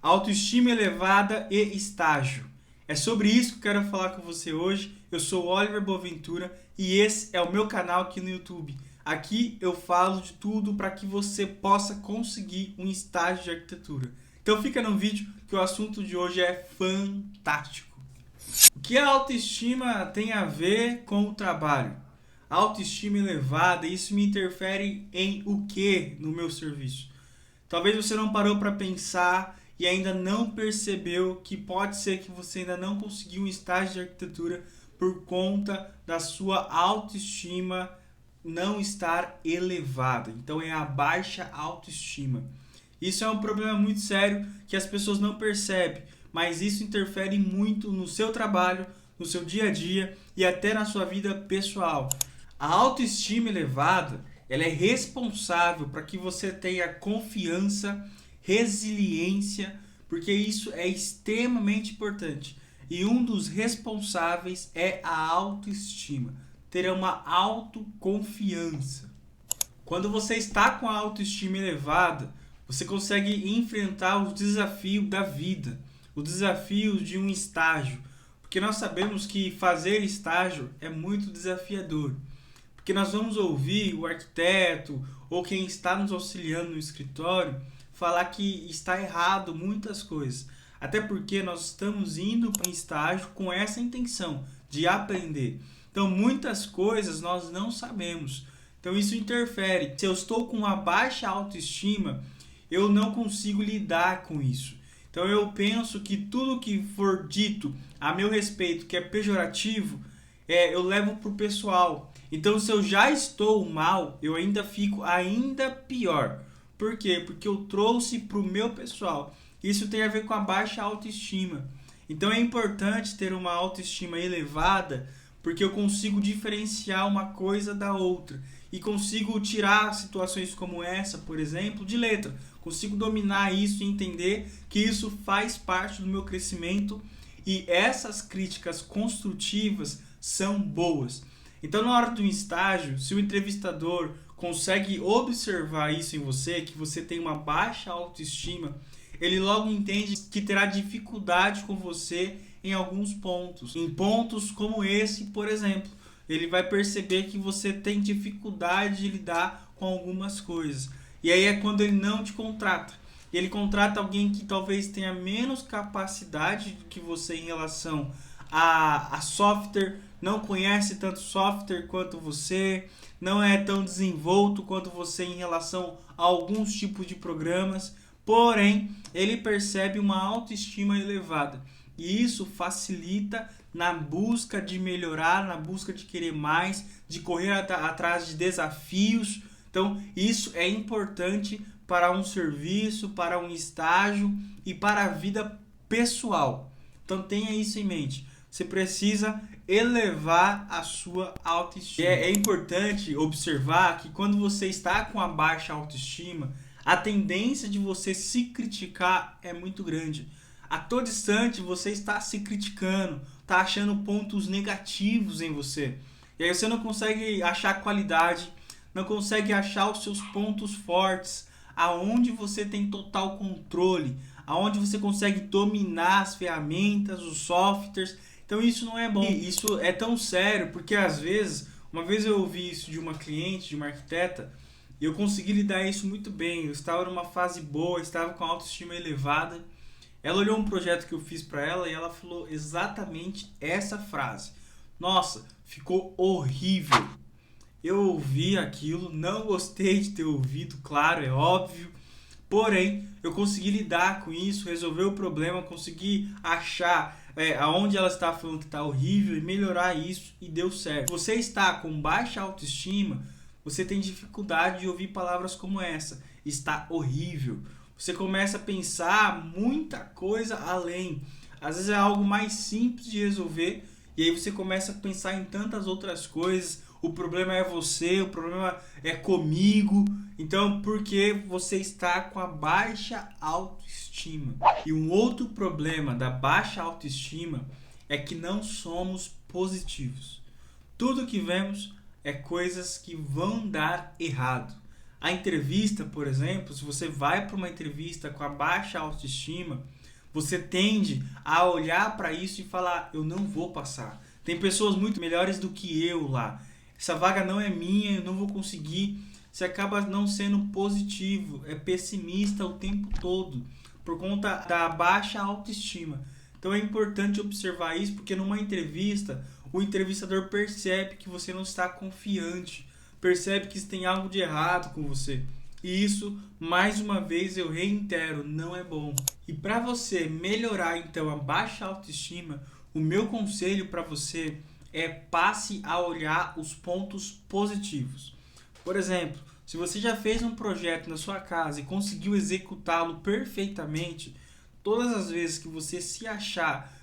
autoestima elevada e estágio. É sobre isso que eu quero falar com você hoje. Eu sou o Oliver Boaventura e esse é o meu canal aqui no YouTube. Aqui eu falo de tudo para que você possa conseguir um estágio de arquitetura. Então fica no vídeo que o assunto de hoje é fantástico. O que a autoestima tem a ver com o trabalho? A autoestima elevada, isso me interfere em o que no meu serviço? Talvez você não parou para pensar e ainda não percebeu que pode ser que você ainda não conseguiu um estágio de arquitetura por conta da sua autoestima não estar elevada. Então é a baixa autoestima. Isso é um problema muito sério que as pessoas não percebem, mas isso interfere muito no seu trabalho, no seu dia a dia e até na sua vida pessoal. A autoestima elevada, ela é responsável para que você tenha confiança, resiliência, porque isso é extremamente importante. E um dos responsáveis é a autoestima, ter uma autoconfiança. Quando você está com a autoestima elevada, você consegue enfrentar os desafios da vida, os desafios de um estágio, porque nós sabemos que fazer estágio é muito desafiador. Porque nós vamos ouvir o arquiteto ou quem está nos auxiliando no escritório falar que está errado muitas coisas. Até porque nós estamos indo para um estágio com essa intenção de aprender. Então muitas coisas nós não sabemos. Então isso interfere. Se eu estou com uma baixa autoestima, eu não consigo lidar com isso. Então eu penso que tudo que for dito a meu respeito que é pejorativo, eu levo para o pessoal. Então se eu já estou mal, eu ainda fico ainda pior. Por quê? Porque eu trouxe para o meu pessoal. Isso tem a ver com a baixa autoestima. Então é importante ter uma autoestima elevada, porque eu consigo diferenciar uma coisa da outra. E consigo tirar situações como essa, por exemplo, de letra. Consigo dominar isso e entender que isso faz parte do meu crescimento. E essas críticas construtivas são boas. Então, na hora do estágio, se o entrevistador consegue observar isso em você, que você tem uma baixa autoestima, ele logo entende que terá dificuldade com você em alguns pontos. Em pontos como esse, por exemplo, ele vai perceber que você tem dificuldade de lidar com algumas coisas. E aí é quando ele não te contrata. Ele contrata alguém que talvez tenha menos capacidade do que você em relação a software, não conhece tanto software quanto você, não é tão desenvolto quanto você em relação a alguns tipos de programas, porém ele percebe uma autoestima elevada e isso facilita na busca de melhorar, na busca de querer mais, de correr atrás de desafios. Então isso é importante para um serviço, para um estágio e para a vida pessoal. Então tenha isso em mente. Você precisa elevar a sua autoestima. É importante observar que quando você está com a baixa autoestima, a tendência de você se criticar é muito grande. A todo instante você está se criticando, está achando pontos negativos em você. E aí você não consegue achar qualidade, não consegue achar os seus pontos fortes, aonde você tem total controle, aonde você consegue dominar as ferramentas, os softwares. Então isso não é bom. E isso é tão sério porque às vezes, uma vez eu ouvi isso de uma cliente, de uma arquiteta, e eu consegui lidar isso muito bem. Eu estava numa fase boa, estava com a autoestima elevada. Ela olhou um projeto que eu fiz para ela e ela falou exatamente essa frase: nossa, ficou horrível. Eu ouvi aquilo, não gostei de ter ouvido, claro, é óbvio. Porém, eu consegui lidar com isso, resolver o problema, consegui achar aonde ela está falando que está horrível e melhorar isso e deu certo. Você está com baixa autoestima, você tem dificuldade de ouvir palavras como essa: está horrível. Você começa a pensar muita coisa além. Às vezes é algo mais simples de resolver e aí você começa a pensar em tantas outras coisas. O problema é você, o problema é comigo. Então, porque você está com a baixa autoestima. E um outro problema da baixa autoestima é que não somos positivos. Tudo que vemos é coisas que vão dar errado. A entrevista, por exemplo, se você vai para uma entrevista com a baixa autoestima, você tende a olhar para isso e falar, eu não vou passar. Tem pessoas muito melhores do que eu lá. Essa vaga não é minha, eu não vou conseguir. Você acaba não sendo positivo, é pessimista o tempo todo, por conta da baixa autoestima. Então é importante observar isso, porque numa entrevista, o entrevistador percebe que você não está confiante, percebe que tem algo de errado com você. E isso, mais uma vez, eu reitero, não é bom. E para você melhorar então a baixa autoestima, o meu conselho para você é passe a olhar os pontos positivos. Por exemplo, se você já fez um projeto na sua casa e conseguiu executá-lo perfeitamente, todas as vezes que você se achar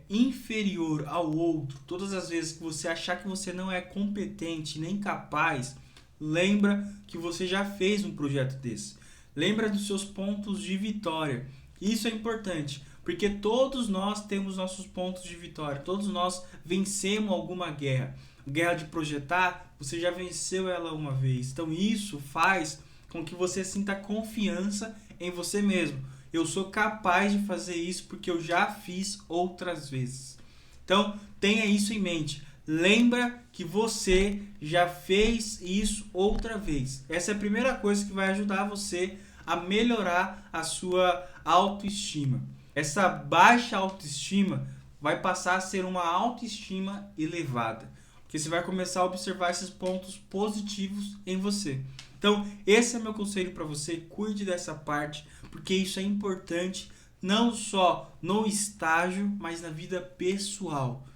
inferior ao outro, todas as vezes que você achar que você não é competente nem capaz, lembra que você já fez um projeto desse. Lembra dos seus pontos de vitória. Isso é importante, porque todos nós temos nossos pontos de vitória. Todos nós vencemos alguma guerra. Guerra de projetar, você já venceu ela uma vez. Então isso faz com que você sinta confiança em você mesmo. Eu sou capaz de fazer isso porque eu já fiz outras vezes. Então tenha isso em mente. Lembra que você já fez isso outra vez. Essa é a primeira coisa que vai ajudar você a melhorar a sua autoestima. Essa baixa autoestima vai passar a ser uma autoestima elevada, porque você vai começar a observar esses pontos positivos em você. Então, esse é meu conselho para você, cuide dessa parte, porque isso é importante não só no estágio, mas na vida pessoal.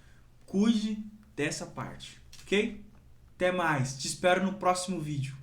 Cuide dessa parte, ok? Até mais, te espero no próximo vídeo.